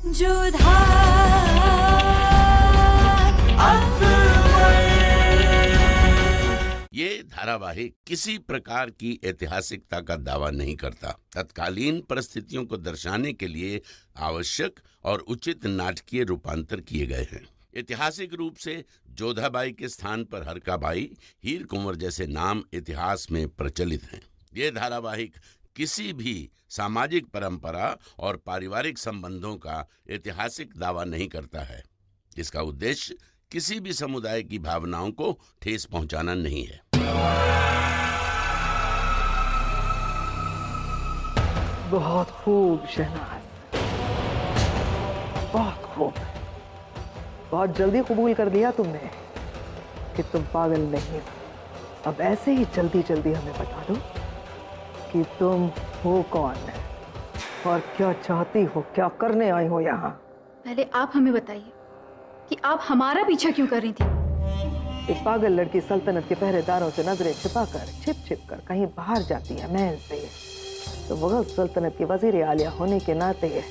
ये धारावाहिक किसी प्रकार की ऐतिहासिकता का दावा नहीं करता। तत्कालीन परिस्थितियों को दर्शाने के लिए आवश्यक और उचित नाटकीय रूपांतर किए गए हैं। ऐतिहासिक रूप से जोधाबाई के स्थान पर हरकाबाई, हीर कुंवर जैसे नाम इतिहास में प्रचलित हैं। ये धारावाहिक किसी भी सामाजिक परंपरा और पारिवारिक संबंधों का ऐतिहासिक दावा नहीं करता है। इसका उद्देश्य किसी भी समुदाय की भावनाओं को ठेस पहुंचाना नहीं है। बहुत खूब शहनाज, बहुत खूब। बहुत जल्दी कबूल कर लिया तुमने कि तुम पागल नहीं हो। अब ऐसे ही जल्दी जल्दी हमें बता दो कि तुम हो कौन और क्या चाहती हो, क्या करने आई हो यहाँ। पहले आप हमें बताइए कि आप हमारा पीछा क्यों कर रही थी। एक पागल लड़की सल्तनत के पहरेदारों से नजरें छिपाकर, छिप कर कहीं बाहर जाती है महल से, तो मुगल सल्तनत की वजीर आलिया होने के नाते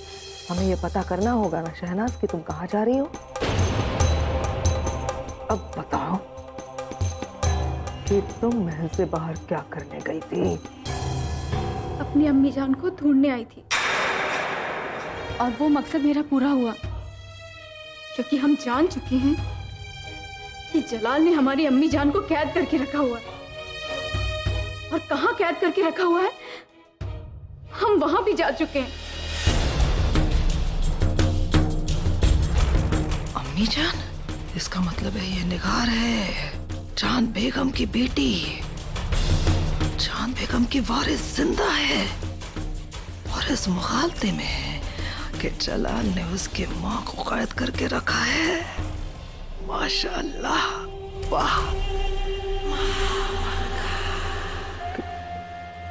हमें ये पता करना होगा ना शहनाज कि तुम कहाँ जा रही हो। अब बताओ कि तुम महल से बाहर क्या करने गई थी। अपनी अम्मी जान को ढूंढने आई थी और वो मकसद मेरा पूरा हुआ, क्योंकि हम जान चुके हैं कि जलाल ने हमारी अम्मी जान को कैद करके रखा हुआ है। और कहाँ कैद करके रखा हुआ है हम वहां भी जा चुके हैं। अम्मी जान, इसका मतलब है ये निगार है, चांद बेगम की बेटी। चांद बेगम की वारिस जिंदा है और इस मुखालते में है कि जलाल ने उसकी माँ को कैद करके रखा है। माशाअल्लाह, वाह।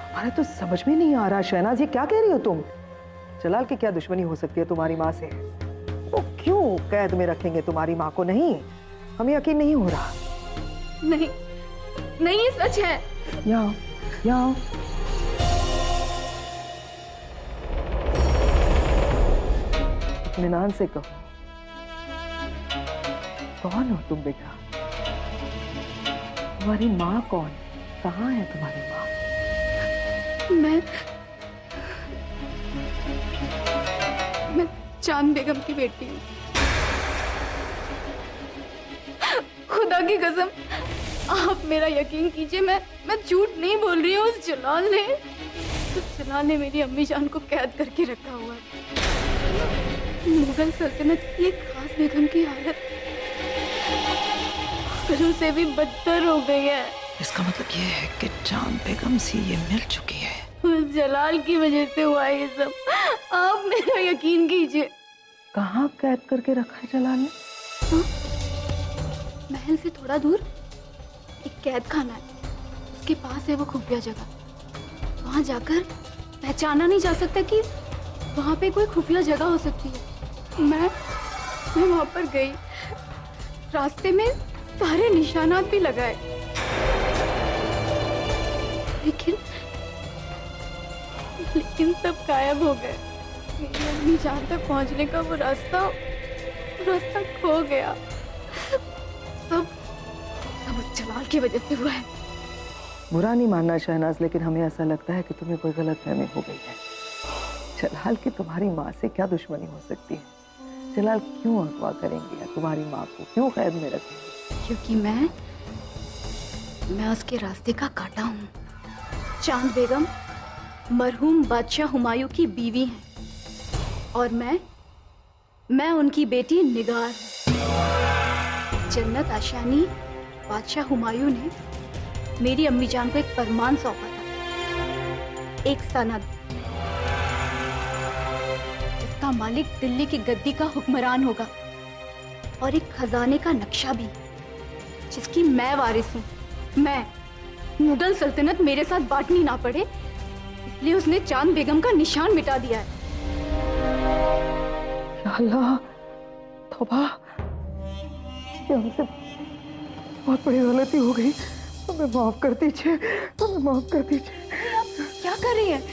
हमारे तो समझ में नहीं आ रहा शहनाज, ये क्या कह रही हो तुम। जलाल की क्या दुश्मनी हो सकती है तुम्हारी माँ से। वो क्यों कैद में रखेंगे तुम्हारी माँ को। नहीं, हमें यकीन नहीं हो रहा। नहीं नहीं, ये सच है। यहाँ यहाँ इत्मीनान से कहो, कौन हो तुम बेटा। तुम्हारी माँ कौन, कहाँ है तुम्हारी माँ। मैं चांद बेगम की बेटी हूँ। खुदा की कसम, आप मेरा यकीन कीजिए, मैं झूठ नहीं बोल रही हूँ। जलाल ने मेरी अम्मी जान को कैद करके रखा हुआ है। मुगल सल्तनत की एक खास बेगम की हालत पागलों से भी बदतर हो गई है। इसका मतलब ये है कि चांद बेगम से ये मिल चुकी है। उस जलाल की वजह से हुआ है ये सब, आप मेरा यकीन कीजिए। कहाँ कैद करके रखा है जलाल ने। महल से थोड़ा दूर एक कैद खाना है, उसके पास है वो खुफिया जगह। वहां जाकर पहचाना नहीं जा सकता कि वहां पे कोई खुफिया जगह हो सकती है। मैं वहां पर गई, रास्ते में सारे निशानात भी लगाए, लेकिन सब गायब हो गए। मेरी अम्मी जान तक पहुंचने का वो रास्ता खो गया। सब जलाल की वजह से हुआ है। बुरा नहीं मानना शहनाज, लेकिन हमें ऐसा लगता है कि तुम्हें कोई गलतफहमी हो गई है। जलाल की तुम्हारी माँ से क्या दुश्मनी हो सकती है। जलाल क्यों अगवा करेंगे तुम्हारी माँ को, क्यों कैद में रखेंगे। क्योंकि मैं उसके रास्ते का कांटा हूँ। चांद बेगम मरहूम बादशाह हुमायूं की बीवी हैं और मैं उनकी बेटी निगार हूँ। जन्नत आशानी बादशाह हुमायूं ने मेरी अम्मी जान को एक फरमान सौंपा था, एक सनद जिसका मालिक दिल्ली की गद्दी का हुक्मरान होगा, और एक खजाने का नक्शा भी जिसकी मैं वारिस हूँ। मैं मुगल सल्तनत मेरे साथ बांटनी ना पड़े, इसलिए उसने चांद बेगम का निशान मिटा दिया है। या अल्लाह, तौबा, ये हमसे बहुत बड़ी गलती हो गई। हमें माफ कर दीजिए, हमें माफ कर दीजिए। आप क्या कर रही हैं?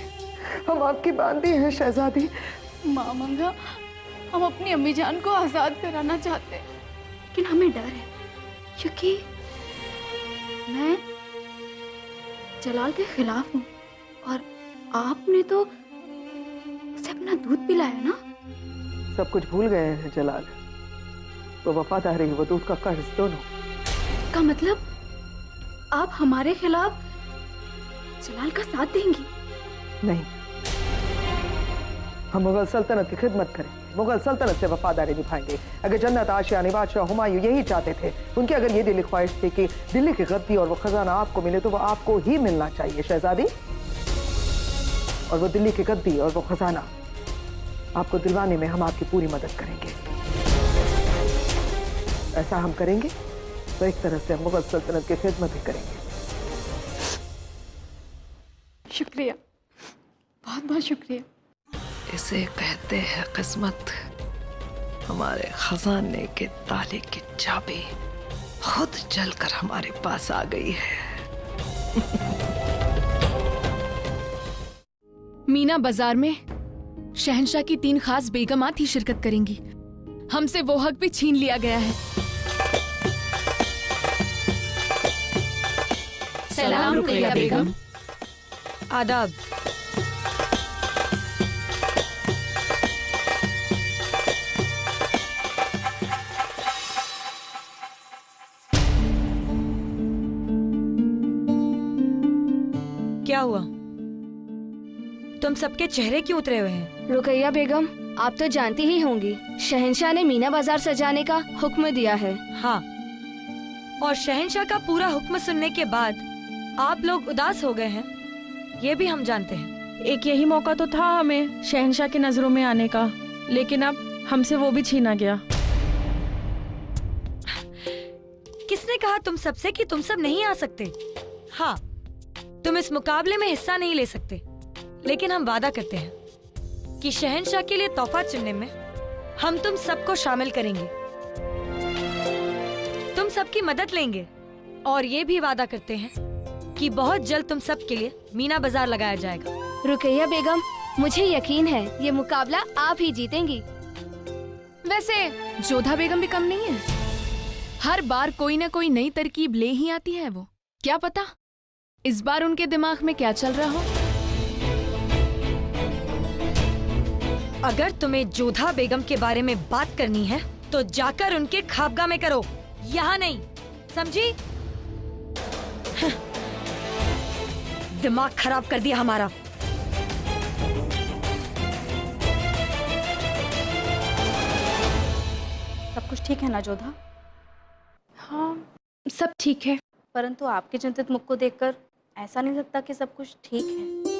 हम आपकी बांदी हैं शहजादी। माँ मंगा, हम अपनी अम्मी जान को आजाद कराना चाहते हैं, लेकिन हमें डर है क्योंकि मैं जलाल के खिलाफ हूँ और आपने तो उसे अपना दूध पिलाया ना। सब कुछ भूल गए हैं जलाल। वो वफादारी, वो दूध का कर्ज दोनों। का मतलब आप हमारे खिलाफ जलाल का साथ देंगी? नहीं, हम मुगल सल्तनत की खिदमत करेंगे, मुगल सल्तनत से वफादारी निभाएंगे। अगर जन्नत आशियानी बादशाह हुमायूं यही चाहते थे, उनकी अगर ये दिली ख्वाहिश थी कि दिल्ली की गद्दी और वो खजाना आपको मिले, तो वो आपको ही मिलना चाहिए शहजादी। और वो दिल्ली की गद्दी और वो खजाना आपको दिलवाने में हम आपकी पूरी मदद करेंगे। ऐसा हम करेंगे तो एक तरह से हम मुगल सल्तनत की खिदमत ही करेंगे। शुक्रिया, बहुत बहुत शुक्रिया। इसे कहते हैं किस्मत। हमारे खजाने के ताले की चाबी खुद चलकर हमारे पास आ गई है। मीना बाजार में शहंशाह की 3 खास बेगमात ही शिरकत करेंगी। हमसे वो हक भी छीन लिया गया है। सलाम रुकैया बेगम। आदाब। क्या हुआ? तुम सबके चेहरे क्यों उतरे हुए हैं? रुकैया बेगम, आप तो जानती ही होंगी, शहंशाह ने मीना बाजार सजाने का हुक्म दिया है। हाँ, और शहंशाह का पूरा हुक्म सुनने के बाद आप लोग उदास हो गए हैं, ये भी हम जानते हैं। एक यही मौका तो था हमें शहंशाह की नजरों में आने का, लेकिन अब हमसे वो भी छीना गया। किसने कहा तुम सबसे कि तुम सब नहीं आ सकते? हाँ, तुम इस मुकाबले में हिस्सा नहीं ले सकते, लेकिन हम वादा करते हैं कि शहंशाह के लिए तोहफा चुनने में हम तुम सबको शामिल करेंगे, तुम सबकी मदद लेंगे, और ये भी वादा करते हैं कि बहुत जल्द तुम सब के लिए मीना बाजार लगाया जाएगा। रुकैया बेगम, मुझे यकीन है ये मुकाबला आप ही जीतेंगी। वैसे जोधा बेगम भी कम नहीं है। हर बार कोई ना कोई नई तरकीब ले ही आती है वो। क्या पता इस बार उनके दिमाग में क्या चल रहा हो। अगर तुम्हें जोधा बेगम के बारे में बात करनी है तो जाकर उनके खाबगा में करो, यहाँ नहीं, समझी? दिमाग खराब कर दिया हमारा। सब कुछ ठीक है ना जोधा? हाँ, सब ठीक है। परंतु आपके चिंतित मुख को देखकर ऐसा नहीं लगता कि सब कुछ ठीक है।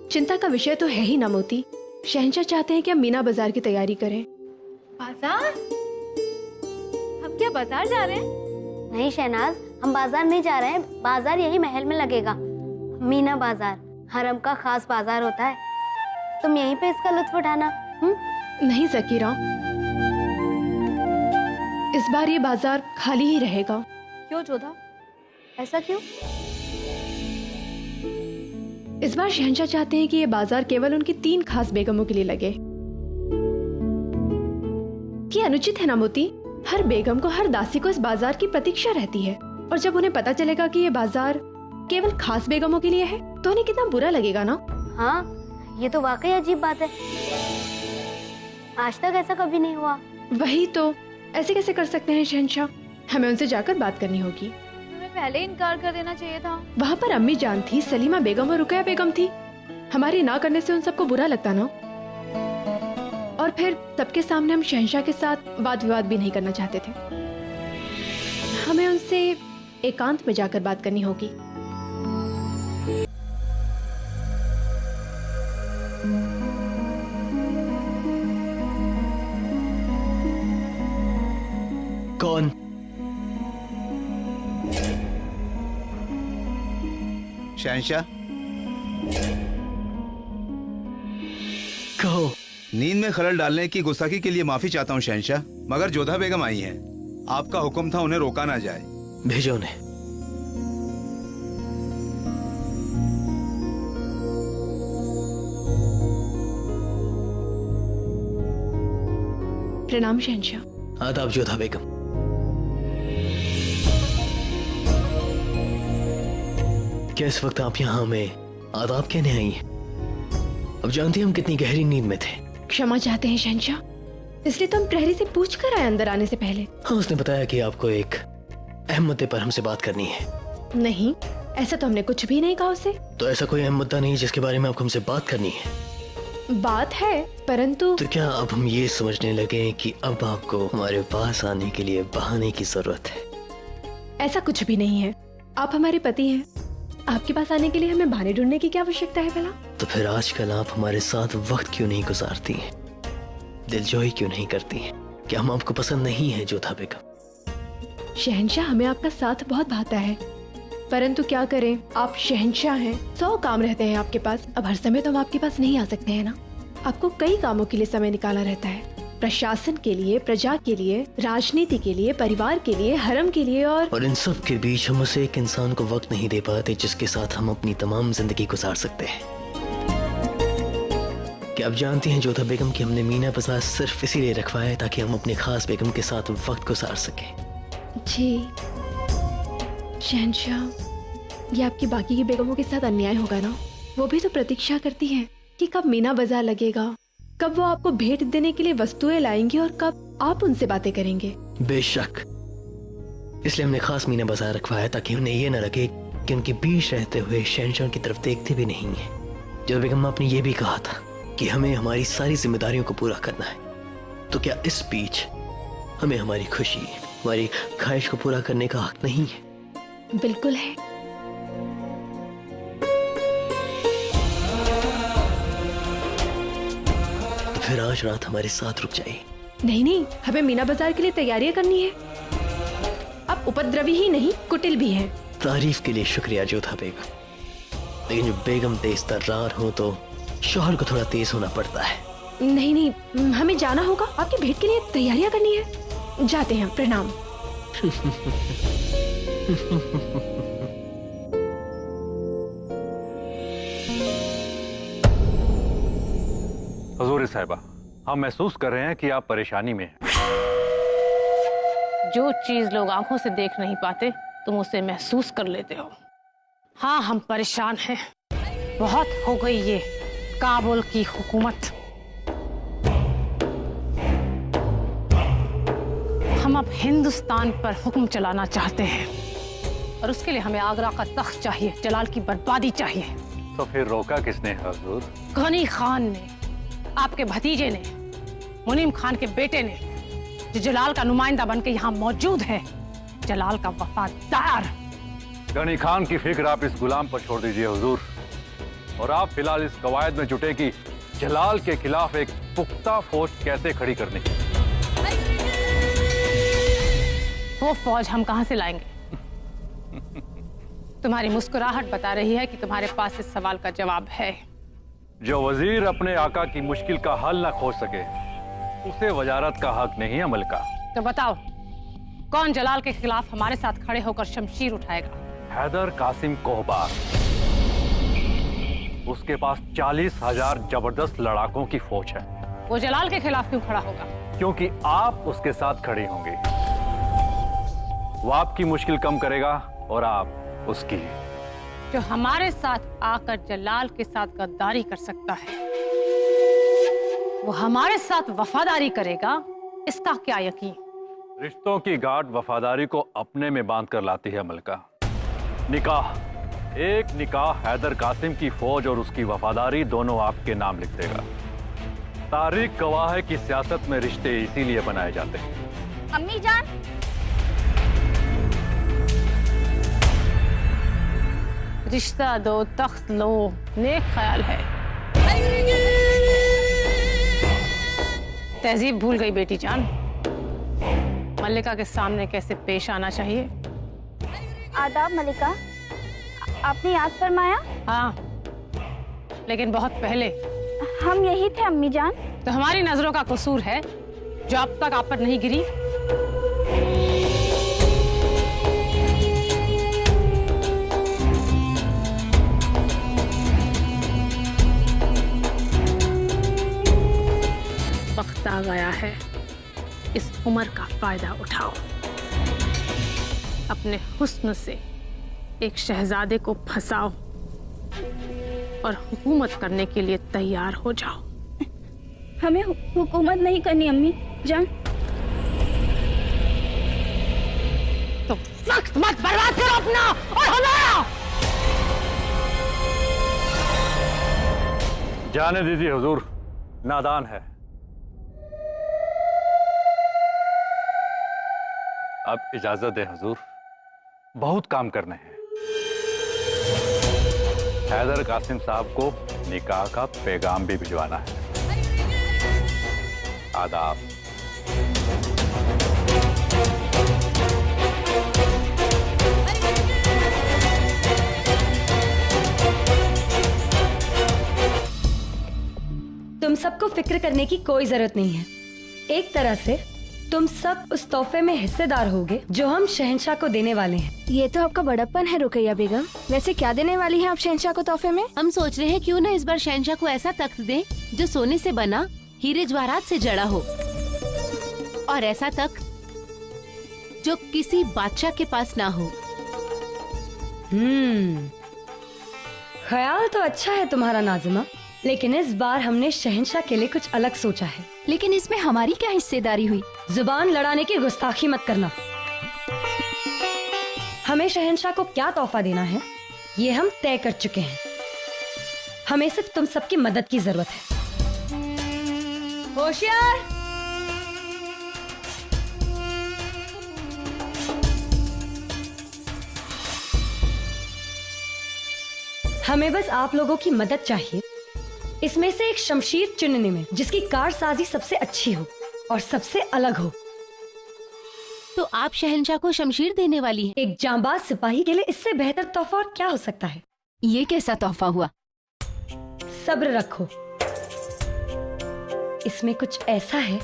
चिंता का विषय तो है ही ना मोती। शहंशाह चाहते हैं कि हम मीना बाजार की तैयारी करें। बाजार? हम क्या बाजार जा रहे हैं? नहीं शहनाज, हम बाजार नहीं जा रहे हैं, बाजार यही महल में लगेगा। मीना बाजार हरम का खास बाजार होता है, तुम यहीं पे इसका लुत्फ उठाना। नहीं ज़कीरा, इस बार ये बाजार खाली ही रहेगा। क्यों जोधा, ऐसा क्यों? इस बार शहंशाह चाहते हैं कि ये बाजार केवल उनकी 3 खास बेगमों के लिए लगे। ये अनुचित है ना मोती? हर बेगम को, हर दासी को इस बाजार की प्रतीक्षा रहती है, और जब उन्हें पता चलेगा कि ये बाजार केवल खास बेगमों के लिए है तो उन्हें कितना बुरा लगेगा ना। हाँ, ये तो वाकई अजीब बात है, आज तक ऐसा कभी नहीं हुआ। वही तो, ऐसे कैसे कर सकते हैं शहंशाह? हमें उनसे जाकर बात करनी होगी। हमें पहले इनकार कर देना चाहिए था। वहाँ पर अम्मी जान थी, सलीमा बेगम और रुकैया बेगम थी। हमारे ना करने से उन सबको बुरा लगता ना, और फिर सबके सामने हम शहंशाह के साथ वाद विवाद भी नहीं करना चाहते थे। हमें उनसे एकांत में जाकर बात करनी होगी। कौन? शहंशाह, कहो। नींद में खलल डालने की गुस्ताखी के लिए माफी चाहता हूँ शहंशाह, मगर जोधा बेगम आई हैं। आपका हुक्म था उन्हें रोका ना जाए। भेजो उन्हें। प्रणाम शहंशाह। आदाब जोधा बेगम। क्या इस वक्त आप यहाँ हमें आदाब कहने आई हैं? अब जानती हैं हम कितनी गहरी नींद में थे। क्षमा चाहते हैं शहंशाह, इसलिए तो हम प्रहरी से पूछ कर आए अंदर आने से पहले। हाँ, उसने बताया कि आपको एक अहम मुद्दे पर हमसे बात करनी है। नहीं, ऐसा तो हमने कुछ भी नहीं कहा उसे। तो ऐसा कोई अहम मुद्दा नहीं जिसके बारे में आपको हमसे बात करनी है? बात है, परंतु तो क्या अब हम ये समझने लगे कि अब आपको हमारे पास आने के लिए बहाने की जरूरत है? ऐसा कुछ भी नहीं है। आप हमारे पति हैं, आपके पास आने के लिए हमें बहाने ढूंढने की क्या आवश्यकता है भला? तो फिर आजकल आप हमारे साथ वक्त क्यों नहीं गुजारती हैं? दिलजोई क्यों नहीं करती हैं? क्या हम आपको पसंद नहीं है जोधा बेगम? शहंशाह, हमें आपका साथ बहुत भाता है, परंतु क्या करें, आप शहंशाह हैं, 100 काम रहते हैं आपके पास। अब हर समय तो हम आपके पास नहीं आ सकते हैं ना। आपको कई कामों के लिए समय निकालना रहता है, प्रशासन के लिए, प्रजा के लिए, राजनीति के लिए, परिवार के लिए, हरम के लिए, और इन सब के बीच हम उसे एक इंसान को वक्त नहीं दे पाते जिसके साथ हम अपनी तमाम जिंदगी गुजार सकते हैं। क्या आप जानती हैं जोधा बेगम कि हमने मीना बाजार सिर्फ इसीलिए रखवाया है ताकि हम अपने खास बेगम के साथ वक्त गुजार सकें? जी शहंशाह, ये आपकी बाकी की बेगमों के साथ अन्याय होगा ना। वो भी तो प्रतीक्षा करती हैं कि कब मीना बाजार लगेगा, कब वो आपको भेंट देने के लिए वस्तुएं लाएंगी और कब आप उनसे बातें करेंगे। बेशक, इसलिए हमने खास मीना बाजार रखवाया ताकि उन्हें ये न लगे कि उनके बीच रहते हुए शहंशाह की तरफ देखते भी नहीं है। जोधा बेगम, आपने ये भी कहा था कि हमें हमारी सारी जिम्मेदारियों को पूरा करना है, तो क्या इस बीच हमें हमारी खुशी, हमारी ख्वाहिश को पूरा करने का हक नहीं है? बिल्कुल है। फिर आज रात हमारे साथ रुक जाइए। नहीं नहीं, हमें मीना बाजार के लिए तैयारियां करनी है। अब उपद्रवी ही नहीं, कुटिल भी हैं। तारीफ के लिए शुक्रिया जोधा बेगम, लेकिन जब बेगम तेज तर्रार हो तो शौहर को थोड़ा तेज होना पड़ता है। नहीं नहीं, हमें जाना होगा, आपकी भेंट के लिए तैयारियां करनी है। जाते हैं, प्रणाम। हजूर साहिबा, हम महसूस कर रहे हैं कि आप परेशानी में हैं। जो चीज लोग आंखों से देख नहीं पाते तुम उसे महसूस कर लेते हो। हाँ, हम परेशान हैं। बहुत हो गई ये काबुल की हुकूमत। हम अब हिंदुस्तान पर हुक्म चलाना चाहते हैं और उसके लिए हमें आगरा का तख्त चाहिए, जलाल की बर्बादी चाहिए। तो फिर रोका किसने हजूर? गनी खान ने, आपके भतीजे ने, मुनीम खान के बेटे ने, जो जलाल का नुमाइंदा बनके यहाँ मौजूद है, जलाल का वफादार। गनी खान की फिक्र आप इस गुलाम पर छोड़ दीजिए हुजूर, और आप फिलहाल इस कवायद में जुटे कि जलाल के खिलाफ एक पुख्ता फौज कैसे खड़ी करनी। वो फौज हम कहां से लाएंगे? तुम्हारी मुस्कुराहट बता रही है कि तुम्हारे पास इस सवाल का जवाब है। जो वजीर अपने आका की मुश्किल का हल न खोज सके उसे वजारत का हक नहीं है मलिका। तो बताओ, कौन जलाल के खिलाफ हमारे साथ खड़े होकर शमशीर उठाएगा? हैदर कासिम कोहबार। उसके पास 40,000 जबरदस्त लड़ाकों की फौज है। वो जलाल के खिलाफ क्यों खड़ा होगा? क्योंकि आप उसके साथ खड़े होंगे। वो आपकी मुश्किल कम करेगा और आप उसकी। जो हमारे साथ आकर जलाल के साथ गद्दारी कर सकता है, वो हमारे साथ वफादारी करेगा, इसका क्या यकीन? रिश्तों की गांठ वफादारी को अपने में बांध कर लाती है मलका। निकाह, एक निकाह हैदर कासिम की फौज और उसकी वफादारी दोनों आपके नाम लिख देगा। तारीख गवाह है कि सियासत में रिश्ते इसीलिए बनाए जाते हैं। अम्मी जान, रिश्ता दो तख्त लो, नेक ख्याल है। तहजीब भूल गई बेटी जान। मल्लिका के सामने कैसे पेश आना चाहिए। आदाब मलिका, आपने याद फरमाया? हाँ, लेकिन बहुत पहले। हम यही थे अम्मी जान। तो हमारी नजरों का कसूर है जो अब तक आप पर नहीं गिरी। वक्त आ गया है इस उम्र का फायदा उठाओ, अपने हुस्न से एक शहजादे को फंसाओ और हुकूमत करने के लिए तैयार हो जाओ। हमें हुकूमत नहीं करनी अम्मी जान। तो वक्त मत बर्बाद करो अपना और हमारा। जाने दीजिए हुजूर, नादान है। अब इजाजत दें हुजूर, बहुत काम करने हैं। हैदर कासिम साहब को निकाह का पैगाम भी भिजवाना है। आदाब। तुम सबको फिक्र करने की कोई जरूरत नहीं है। एक तरह से तुम सब उस तोहफे में हिस्सेदार होगे जो हम शहंशाह को देने वाले हैं। ये तो आपका बड़प्पन है रुकैया बेगम। वैसे क्या देने वाली हैं आप शहंशाह को तोहफे में? हम सोच रहे हैं क्यों ना इस बार शहंशाह को ऐसा तख्त दें जो सोने से बना, हीरे जवाहरात से जड़ा हो, और ऐसा तख्त जो किसी बादशाह के पास ना हो। ख्याल तो अच्छा है तुम्हारा नाज़िमा, लेकिन इस बार हमने शहंशाह के लिए कुछ अलग सोचा है। लेकिन इसमें हमारी क्या हिस्सेदारी हुई? जुबान लड़ाने की गुस्ताखी मत करना। हमें शहंशाह को क्या तोहफा देना है ये हम तय कर चुके हैं। हमें सिर्फ तुम सबकी मदद की जरूरत है। होशियार! हमें बस आप लोगों की मदद चाहिए इसमें से एक शमशीर चुनने में जिसकी कारसाजी सबसे अच्छी हो और सबसे अलग हो। तो आप शहंशाह को शमशीर देने वाली हैं? एक जांबाज सिपाही के लिए इससे बेहतर तोहफा और क्या हो सकता है? ये कैसा तोहफा हुआ? सब्र रखो, इसमें कुछ ऐसा है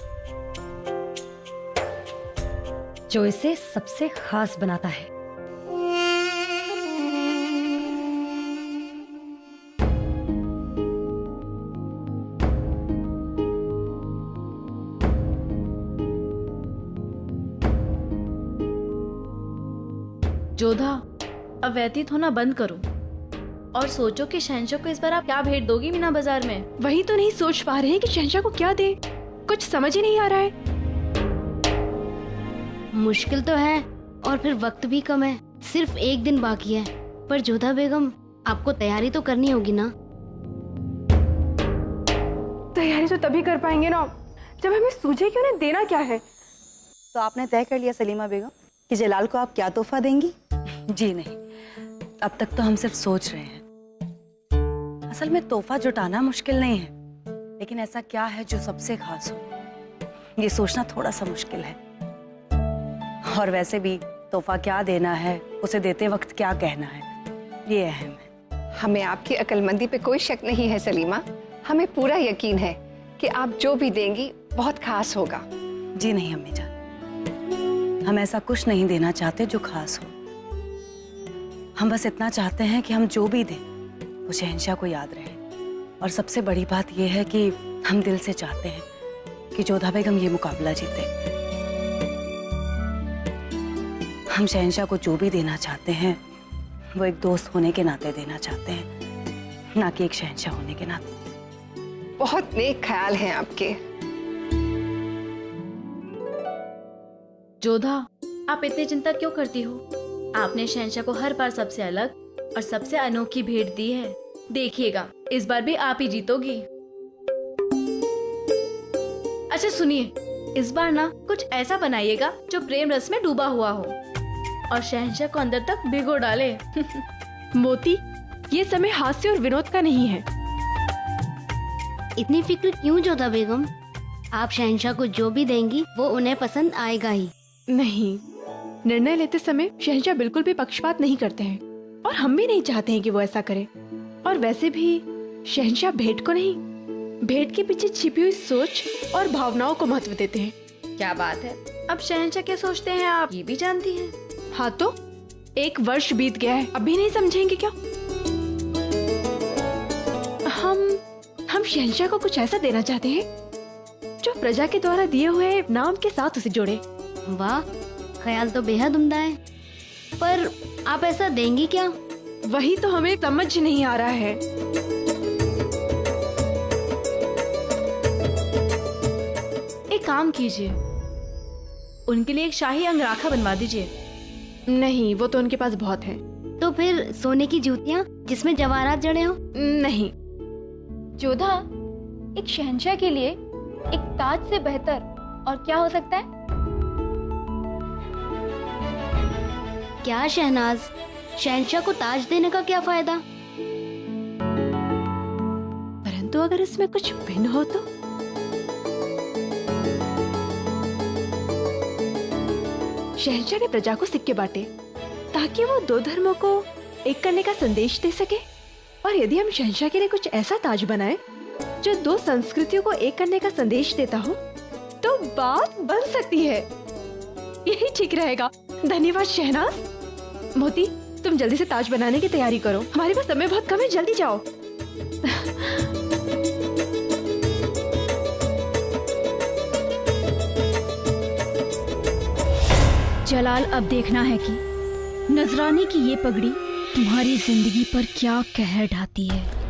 जो इसे सबसे खास बनाता है। जोधा, अब व्यतीत होना बंद करो और सोचो कि शहंशाह को इस बार आप क्या भेंट दोगी मीना बाजार में। वही तो नहीं सोच पा रहे हैं कि शहंशाह को क्या दे, कुछ समझ ही नहीं आ रहा है। मुश्किल तो है और फिर वक्त भी कम है, सिर्फ एक दिन बाकी है। पर जोधा बेगम, आपको तैयारी तो करनी होगी ना? तैयारी तो तभी कर पाएंगे ना जब हमें सूझे कि उन्हें देना क्या है। तो आपने तय कर लिया सलीमा बेगम कि जलाल को आप क्या तोहफा देंगी? जी नहीं, अब तक तो हम सिर्फ सोच रहे हैं। असल में तोहफा जुटाना मुश्किल नहीं है, लेकिन ऐसा क्या है जो सबसे खास हो, ये सोचना थोड़ा सा मुश्किल है। और वैसे भी तोहफा क्या देना है, उसे देते वक्त क्या कहना है, ये अहम है। हमें आपकी अक्लमंदी पे कोई शक नहीं है सलीमा। हमें पूरा यकीन है कि आप जो भी देंगी बहुत खास होगा। जी नहीं अम्मी जान, हम ऐसा कुछ नहीं देना चाहते जो खास हो। हम बस इतना चाहते हैं कि हम जो भी दें वो शहंशाह को याद रहे। और सबसे बड़ी बात यह है कि हम दिल से चाहते हैं कि जोधा बेगम ये मुकाबला जीते। हम शहंशाह को जो भी देना चाहते हैं वो एक दोस्त होने के नाते देना चाहते हैं, ना कि एक शहंशाह होने के नाते। बहुत नेक ख्याल हैं आपके। जोधा, आप इतनी चिंता क्यों करती हो? आपने शहंशाह को हर बार सबसे अलग और सबसे अनोखी भेंट दी है। देखिएगा इस बार भी आप ही जीतोगी। अच्छा सुनिए, इस बार ना कुछ ऐसा बनाइएगा जो प्रेम रस में डूबा हुआ हो और शहंशाह को अंदर तक भिगो डाले। मोती, ये समय हास्य और विनोद का नहीं है। इतनी फिक्र क्यों जोधा बेगम? आप शहंशाह को जो भी देंगी वो उन्हें पसंद आएगा ही। नहीं, निर्णय लेते समय शहंशाह बिल्कुल भी पक्षपात नहीं करते हैं और हम भी नहीं चाहते हैं कि वो ऐसा करे। और वैसे भी शहंशाह भेंट को नहीं, भेंट के पीछे छिपी हुई सोच और भावनाओं को महत्व देते हैं। क्या बात है, अब शहंशाह क्या सोचते हैं आप ये भी जानती हैं। हाँ तो 1 वर्ष बीत गया है, अभी नहीं समझेंगे क्या? हम शहंशाह को कुछ ऐसा देना चाहते हैं जो प्रजा के द्वारा दिए हुए नाम के साथ उसे जोड़े। वाह, ख्याल तो बेहद उम्दा है, पर आप ऐसा देंगी क्या? वही तो हमें समझ नहीं आ रहा है। एक काम कीजिए, उनके लिए एक शाही अंगराखा बनवा दीजिए। नहीं, वो तो उनके पास बहुत है। तो फिर सोने की जूतियाँ जिसमें जवाहरात जड़े हो? नहीं। जोधा, एक शहंशाह के लिए एक ताज से बेहतर और क्या हो सकता है? क्या शहनाज, शहंशाह को ताज देने का क्या फायदा? परंतु अगर इसमें कुछ भिन्न हो तो? शहंशाह ने प्रजा को सिक्के बांटे ताकि वो दो धर्मों को एक करने का संदेश दे सके। और यदि हम शहंशाह के लिए कुछ ऐसा ताज बनाए जो दो संस्कृतियों को एक करने का संदेश देता हो, तो बात बन सकती है। यही ठीक रहेगा। धन्यवाद शहनाज। मोती, तुम जल्दी से ताज बनाने की तैयारी करो, हमारे पास समय बहुत कम है, जल्दी जाओ। जलाल, अब देखना है कि नजराने की ये पगड़ी तुम्हारी जिंदगी पर क्या कहर ढाती है।